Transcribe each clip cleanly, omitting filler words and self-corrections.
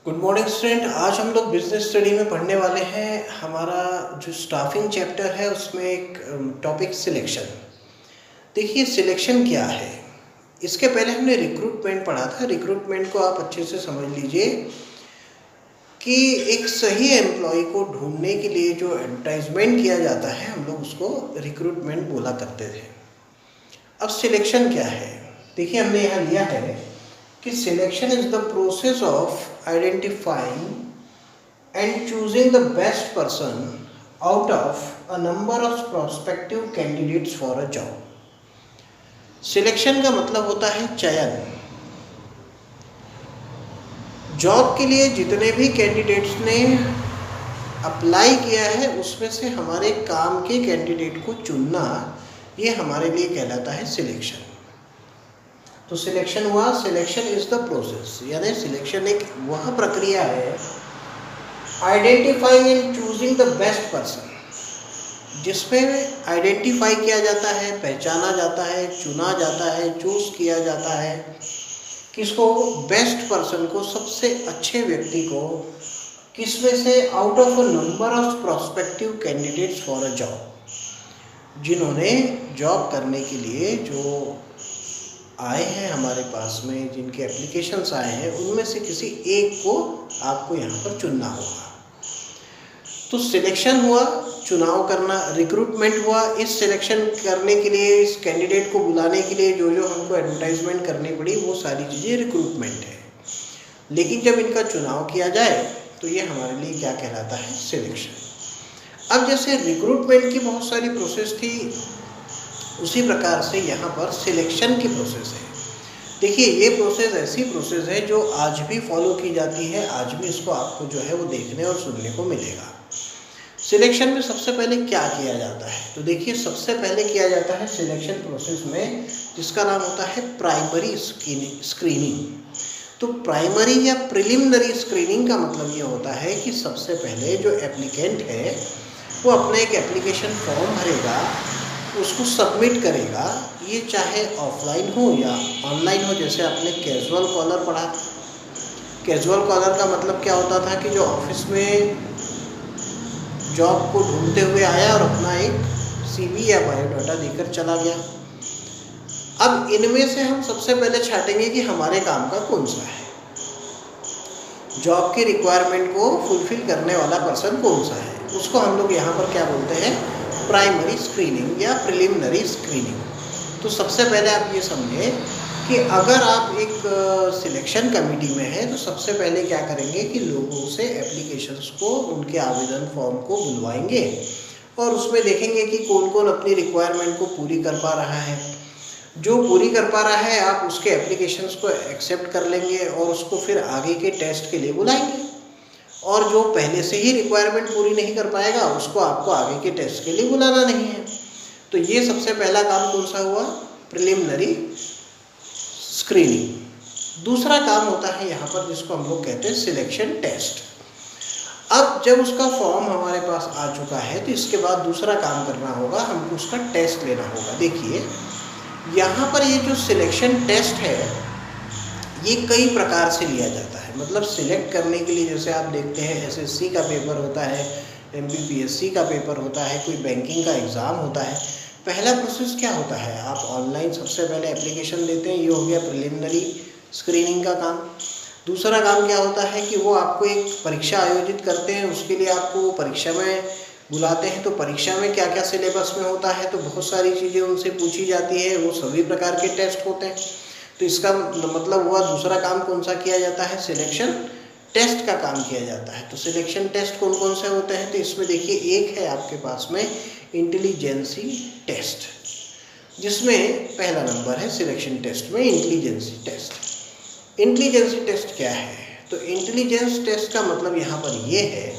Good morning student. आज हम लोग बिजनेस स्टडी में पढ़ने वाले हैं। हमारा जो स्टाफिंग चैप्टर है उसमें एक टॉपिक सिलेक्शन। देखिए सिलेक्शन क्या है। इसके पहले हमने रिक्रूटमेंट पढ़ा था। रिक्रूटमेंट को आप अच्छे से समझ लीजिए कि एक सही एम्प्लॉय को ढूंढने के लिए जो एडवर्टाइजमेंट किया जाता है हम लोग उसको रिक्रूटमेंट बोला करते थे। अब सिलेक्शन क्या है, देखिए हमने यहाँ लिया है कि selection is the process of identifying and choosing the best person out of a number of prospective candidates for a job. Selection का मतलब होता है चयन। जॉब के लिए जितने भी कैंडिडेट्स ने अप्लाई किया है उसमें से हमारे काम के कैंडिडेट को चुनना, ये हमारे लिए कहलाता है सिलेक्शन। तो सिलेक्शन हुआ, सिलेक्शन इज द प्रोसेस, यानी सिलेक्शन एक वह प्रक्रिया है identifying and choosing the best person, जिसमें आइडेंटिफाई किया जाता है, पहचाना जाता है, चुना जाता है, चूज किया जाता है किसको, बेस्ट पर्सन को, सबसे अच्छे व्यक्ति को, किसमें से, out of a number of prospective candidates for a job, जिन्होंने जॉब करने के लिए जो आए हैं हमारे पास में, जिनके एप्लीकेशंस आए हैं, उनमें से किसी एक को आपको यहाँ पर चुनना होगा। तो सिलेक्शन हुआ, चुनाव करना, रिक्रूटमेंट हुआ। इस सिलेक्शन करने के लिए, इस कैंडिडेट को बुलाने के लिए जो जो हमको एडवर्टाइजमेंट करनी पड़ी वो सारी चीज़ें रिक्रूटमेंट है। लेकिन जब इनका चुनाव किया जाए तो ये हमारे लिए क्या कहलाता है, सिलेक्शन। अब जैसे रिक्रूटमेंट की बहुत सारी प्रोसेस थी, उसी प्रकार से यहाँ पर सिलेक्शन की प्रोसेस है। देखिए ये प्रोसेस ऐसी प्रोसेस है जो आज भी फॉलो की जाती है, आज भी इसको आपको जो है वो देखने और सुनने को मिलेगा। सिलेक्शन में सबसे पहले क्या किया जाता है, तो देखिए सबसे पहले किया जाता है सिलेक्शन प्रोसेस में जिसका नाम होता है प्राइमरी स्क्रीनिंग। तो प्राइमरी या प्रिलिमिनरी स्क्रीनिंग का मतलब ये होता है कि सबसे पहले जो एप्लीकेंट है वो अपना एक एप्लीकेशन फॉर्म भरेगा, उसको सबमिट करेगा। ये चाहे ऑफलाइन हो या ऑनलाइन हो। जैसे आपने कैजुअल कॉलर पढ़ा था। कैजुअल कॉलर का मतलब क्या होता था कि जो ऑफिस में जॉब को ढूंढते हुए आया और अपना एक सीवी या बायोडाटा देकर चला गया। अब इनमें से हम सबसे पहले छांटेंगे कि हमारे काम का कौन सा है, जॉब के रिक्वायरमेंट को फुलफिल करने वाला पर्सन कौन सा है। उसको हम लोग यहाँ पर क्या बोलते हैं, प्राइमरी स्क्रीनिंग या प्रिलिमिनरी स्क्रीनिंग। तो सबसे पहले आप ये समझें कि अगर आप एक सिलेक्शन कमेटी में हैं तो सबसे पहले क्या करेंगे कि लोगों से एप्लीकेशंस को, उनके आवेदन फॉर्म को बुलवाएंगे और उसमें देखेंगे कि कौन कौन अपनी रिक्वायरमेंट को पूरी कर पा रहा है। जो पूरी कर पा रहा है आप उसके एप्लीकेशंस को एक्सेप्ट कर लेंगे और उसको फिर आगे के टेस्ट के लिए बुलाएंगे। और जो पहले से ही रिक्वायरमेंट पूरी नहीं कर पाएगा उसको आपको आगे के टेस्ट के लिए बुलाना नहीं है। तो ये सबसे पहला काम कौन सा हुआ, प्रिलिमिनरी स्क्रीनिंग। दूसरा काम होता है यहाँ पर जिसको हम लोग कहते हैं सिलेक्शन टेस्ट। अब जब उसका फॉर्म हमारे पास आ चुका है तो इसके बाद दूसरा काम करना होगा, हमको उसका टेस्ट लेना होगा। देखिए यहाँ पर ये जो सिलेक्शन टेस्ट है ये कई प्रकार से लिया जाता है। मतलब सिलेक्ट करने के लिए जैसे आप देखते हैं एसएससी का पेपर होता है, एमपीपीएससी का पेपर होता है, कोई बैंकिंग का एग्ज़ाम होता है। पहला प्रोसेस क्या होता है, आप ऑनलाइन सबसे पहले एप्लीकेशन देते हैं, ये हो गया प्रिलिमिनरी स्क्रीनिंग का काम। दूसरा काम क्या होता है कि वो आपको एक परीक्षा आयोजित करते हैं, उसके लिए आपको परीक्षा में बुलाते हैं। तो परीक्षा में क्या क्या सिलेबस में होता है, तो बहुत सारी चीज़ें उनसे पूछी जाती है, वो सभी प्रकार के टेस्ट होते हैं। तो इसका मतलब हुआ दूसरा काम कौन सा किया जाता है, सिलेक्शन टेस्ट का काम किया जाता है। तो सिलेक्शन टेस्ट कौन कौन से होते हैं, तो इसमें देखिए एक है आपके पास में इंटेलिजेंसी टेस्ट, जिसमें पहला नंबर है सिलेक्शन टेस्ट में इंटेलिजेंसी टेस्ट। इंटेलिजेंसी टेस्ट क्या है, तो इंटेलिजेंस टेस्ट का मतलब यहाँ पर यह है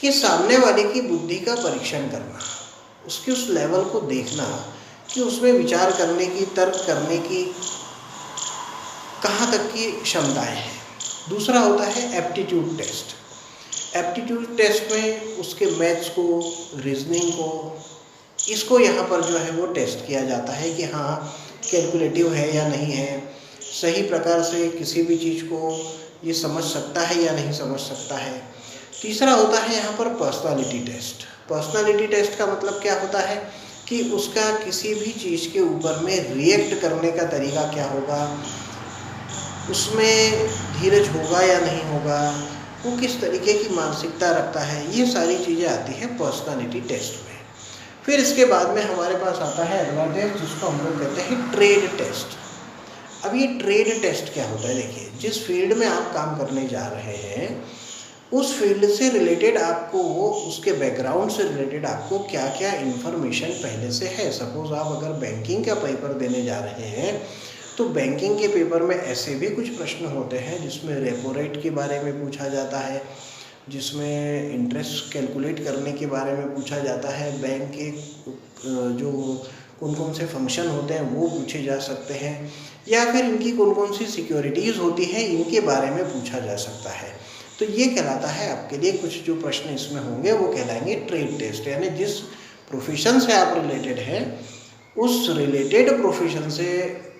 कि सामने वाले की बुद्धि का परीक्षण करना, उसके उस लेवल को देखना कि उसमें विचार करने की, तर्क करने की कहाँ तक की क्षमताएं हैं। दूसरा होता है एप्टीट्यूड टेस्ट। एप्टीट्यूड टेस्ट में उसके मैथ्स को, रीजनिंग को, इसको यहाँ पर जो है वो टेस्ट किया जाता है कि हाँ कैलकुलेटिव है या नहीं है, सही प्रकार से किसी भी चीज़ को ये समझ सकता है या नहीं समझ सकता है। तीसरा होता है यहाँ पर पर्सनालिटी टेस्ट। पर्सनालिटी टेस्ट का मतलब क्या होता है कि उसका किसी भी चीज़ के ऊपर में रिएक्ट करने का तरीका क्या होगा, उसमें धीरज होगा या नहीं होगा, वो किस तरीके की मानसिकता रखता है, ये सारी चीज़ें आती हैं पर्सनालिटी टेस्ट में। फिर इसके बाद में हमारे पास आता है अगला टेस्ट जिसको हम लोग कहते हैं ट्रेड टेस्ट। अब ये ट्रेड टेस्ट क्या होता है, देखिए जिस फील्ड में आप काम करने जा रहे हैं उस फील्ड से रिलेटेड आपको, उसके बैकग्राउंड से रिलेटेड आपको क्या क्या इन्फॉर्मेशन पहले से है। सपोज आप अगर बैंकिंग का पेपर देने जा रहे हैं तो बैंकिंग के पेपर में ऐसे भी कुछ प्रश्न होते हैं जिसमें रेपो रेट के बारे में पूछा जाता है, जिसमें इंटरेस्ट कैलकुलेट करने के बारे में पूछा जाता है, बैंक के जो कौन कौन से फंक्शन होते हैं वो पूछे जा सकते हैं, या फिर इनकी कौन कौन सी सिक्योरिटीज़ होती हैं इनके बारे में पूछा जा सकता है। तो ये कहलाता है आपके लिए, कुछ जो प्रश्न इसमें होंगे वो कहलाएंगे ट्रेड टेस्ट, यानी जिस प्रोफेशन से आप रिलेटेड हैं उस रिलेटेड प्रोफेशन से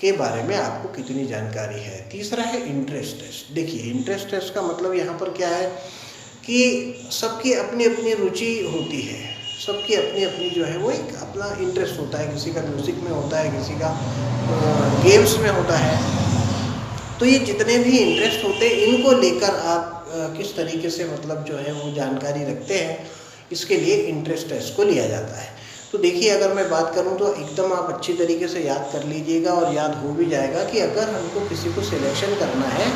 के बारे में आपको कितनी जानकारी है। तीसरा है इंटरेस्ट टेस्ट। देखिए इंटरेस्ट टेस्ट का मतलब यहाँ पर क्या है कि सबकी अपनी अपनी रुचि होती है, सबकी अपनी अपनी जो है वो एक अपना इंटरेस्ट होता है, किसी का म्यूज़िक में होता है, किसी का गेम्स में होता है। तो ये जितने भी इंटरेस्ट होते हैं इनको लेकर आप किस तरीके से मतलब जो है वो जानकारी रखते हैं, इसके लिए इंटरेस्ट टेस्ट को लिया जाता है। तो देखिए अगर मैं बात करूं तो एकदम आप अच्छी तरीके से याद कर लीजिएगा और याद हो भी जाएगा कि अगर हमको किसी को सिलेक्शन करना है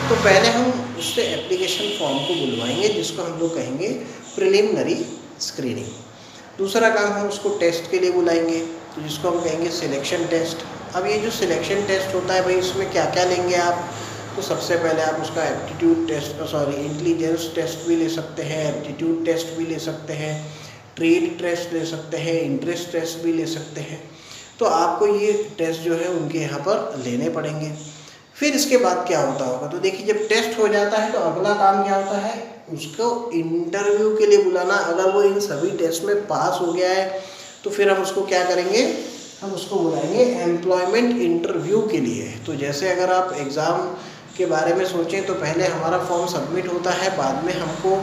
तो पहले हम उससे एप्लीकेशन फॉर्म को बुलवाएंगे जिसको हम लोग कहेंगे प्रिलिमिनरी स्क्रीनिंग। दूसरा काम हम उसको टेस्ट के लिए बुलाएंगे तो जिसको हम कहेंगे सिलेक्शन टेस्ट। अब ये जो सिलेक्शन टेस्ट होता है भाई इसमें क्या क्या लेंगे आप, तो सबसे पहले आप उसका एप्टीट्यूड टेस्ट इंटेलिजेंस टेस्ट भी ले सकते हैं, एप्टीट्यूड टेस्ट भी ले सकते हैं, ट्रेड टेस्ट ले सकते हैं, इंटरेस्ट टेस्ट भी ले सकते हैं। तो आपको ये टेस्ट जो है उनके यहाँ पर लेने पड़ेंगे। फिर इसके बाद क्या होता होगा, तो देखिए जब टेस्ट हो जाता है तो अगला काम क्या होता है, उसको इंटरव्यू के लिए बुलाना। अगर वो इन सभी टेस्ट में पास हो गया है तो फिर हम उसको क्या करेंगे, हम उसको बुलाएंगे एम्प्लॉयमेंट इंटरव्यू के लिए। तो जैसे अगर आप एग्ज़ाम के बारे में सोचें तो पहले हमारा फॉर्म सबमिट होता है, बाद में हमको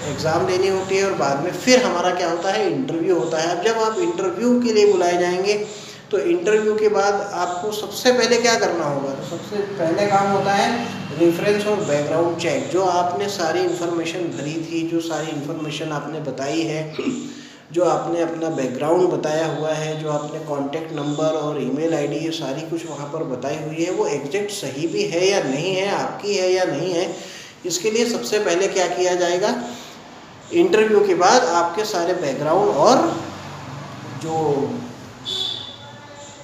एग्ज़ाम देनी होती है और बाद में फिर हमारा क्या होता है, इंटरव्यू होता है। अब जब आप इंटरव्यू के लिए बुलाए जाएंगे तो इंटरव्यू के बाद आपको सबसे पहले क्या करना होगा, तो सबसे पहले काम होता है रेफरेंस और बैकग्राउंड चेक। जो आपने सारी इन्फॉर्मेशन भरी थी, जो सारी इन्फॉर्मेशन आपने बताई है, जो आपने अपना बैकग्राउंड बताया हुआ है, जो आपने कॉन्टैक्ट नंबर और ईमेल आईडी ये सारी कुछ वहाँ पर बताई हुई है, वो एग्जैक्ट सही भी है या नहीं है, आपकी है या नहीं है। इसके लिए सबसे पहले क्या किया जाएगा, इंटरव्यू के बाद आपके सारे बैकग्राउंड और जो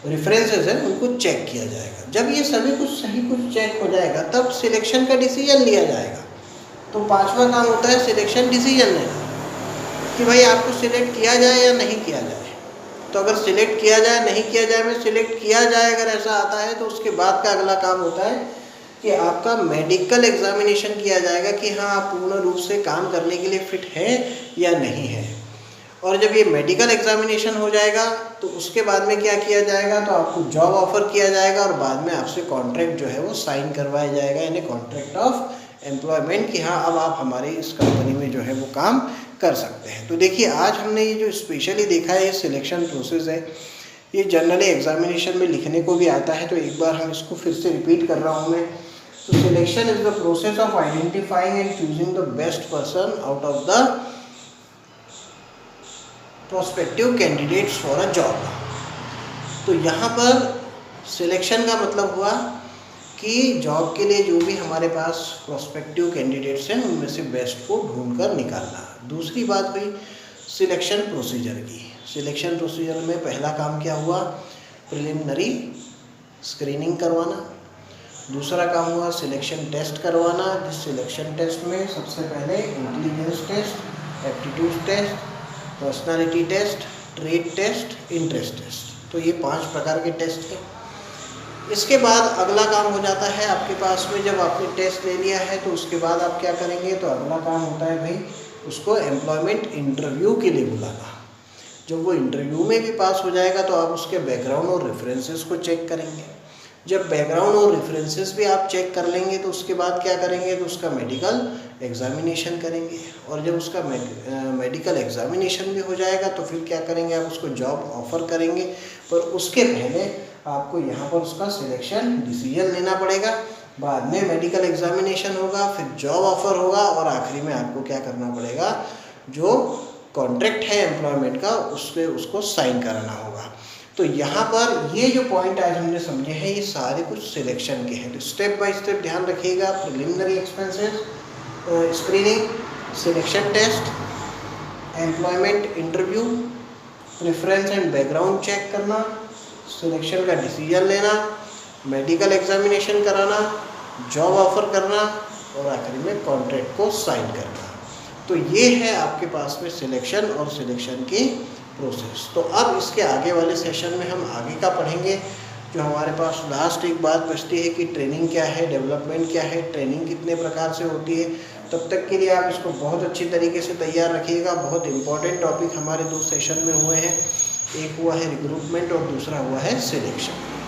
रेफरेंसेस हैं उनको चेक किया जाएगा। जब ये सभी कुछ सही कुछ चेक हो जाएगा तब सिलेक्शन का डिसीजन लिया जाएगा। तो पांचवा काम होता है सिलेक्शन डिसीजन लेना, कि भाई आपको सिलेक्ट किया जाए या नहीं किया जाए। तो अगर सिलेक्ट किया जाए नहीं किया जाए में सिलेक्ट किया जाए अगर ऐसा आता है तो उसके बाद का अगला काम होता है कि आपका मेडिकल एग्जामिनेशन किया जाएगा कि हाँ आप पूर्ण रूप से काम करने के लिए फिट हैं या नहीं है। और जब ये मेडिकल एग्जामिनेशन हो जाएगा तो उसके बाद में क्या किया जाएगा, तो आपको जॉब ऑफर किया जाएगा और बाद में आपसे कॉन्ट्रैक्ट जो है वो साइन करवाया जाएगा, यानी कॉन्ट्रैक्ट ऑफ एम्प्लॉयमेंट, कि हाँ अब आप हमारी इस कंपनी में जो है वो काम कर सकते हैं। तो देखिए आज हमने ये जो स्पेशली देखा है ये सिलेक्शन प्रोसेस है, ये जनरली एग्जामिनेशन में लिखने को भी आता है। तो एक बार हम इसको फिर से रिपीट कर रहा हूँ मैं। तो selection is the process of identifying and choosing the best person out of the prospective candidates for a job. तो यहाँ पर सिलेक्शन का मतलब हुआ कि जॉब के लिए जो भी हमारे पास प्रोस्पेक्टिव कैंडिडेट्स हैं उनमें से बेस्ट को ढूंढकर निकालना। दूसरी बात हुई सिलेक्शन प्रोसीजर की। सिलेक्शन प्रोसीजर में पहला काम क्या हुआ, प्रिलिमिनरी स्क्रीनिंग करवाना। दूसरा काम हुआ सिलेक्शन टेस्ट करवाना, जिस सिलेक्शन टेस्ट में सबसे पहले intelligence test, aptitude test, personality test, trade test, interest test. तो ये 5 प्रकार के टेस्ट हैं। इसके बाद अगला काम हो जाता है आपके पास में, जब आपने टेस्ट ले लिया है तो उसके बाद आप क्या करेंगे, तो अगला काम होता है भाई उसको एम्प्लॉयमेंट इंटरव्यू के लिए बुलाना। जब वो इंटरव्यू में भी पास हो जाएगा तो आप उसके बैकग्राउंड और रेफरेंसेस को चेक करेंगे। जब बैकग्राउंड और रेफरेंसेस भी आप चेक कर लेंगे तो उसके बाद क्या करेंगे, तो उसका मेडिकल एग्जामिनेशन करेंगे। और जब उसका मेडिकल एग्जामिनेशन भी हो जाएगा तो फिर क्या करेंगे, आप उसको जॉब ऑफर करेंगे। पर उसके पहले आपको यहाँ पर उसका सिलेक्शन डिसीजन लेना पड़ेगा, बाद में मेडिकल एग्जामिनेशन होगा, फिर जॉब ऑफर होगा और आखिरी में आपको क्या करना पड़ेगा, जो कॉन्ट्रैक्ट है एम्प्लॉयमेंट का उसको साइन कराना होगा। तो यहाँ पर ये जो पॉइंट आज हमने समझे हैं ये सारे कुछ सिलेक्शन के हैं। तो स्टेप बाय स्टेप ध्यान रखिएगा। Preliminary expenses, screening, selection test, employment interview, preference and background check करना, सिलेक्शन का डिसीजन लेना, मेडिकल एग्जामिनेशन कराना, जॉब ऑफर करना और आखिरी में कॉन्ट्रैक्ट को साइन करना। तो ये है आपके पास में सिलेक्शन और सिलेक्शन की प्रोसेस। तो अब इसके आगे वाले सेशन में हम आगे का पढ़ेंगे। जो हमारे पास लास्ट एक बात बचती है कि ट्रेनिंग क्या है, डेवलपमेंट क्या है, ट्रेनिंग कितने प्रकार से होती है। तब तक के लिए आप इसको बहुत अच्छी तरीके से तैयार रखिएगा। बहुत इंपॉर्टेंट टॉपिक हमारे 2 सेशन में हुए हैं, एक हुआ है रिक्रूटमेंट और दूसरा हुआ है सिलेक्शन।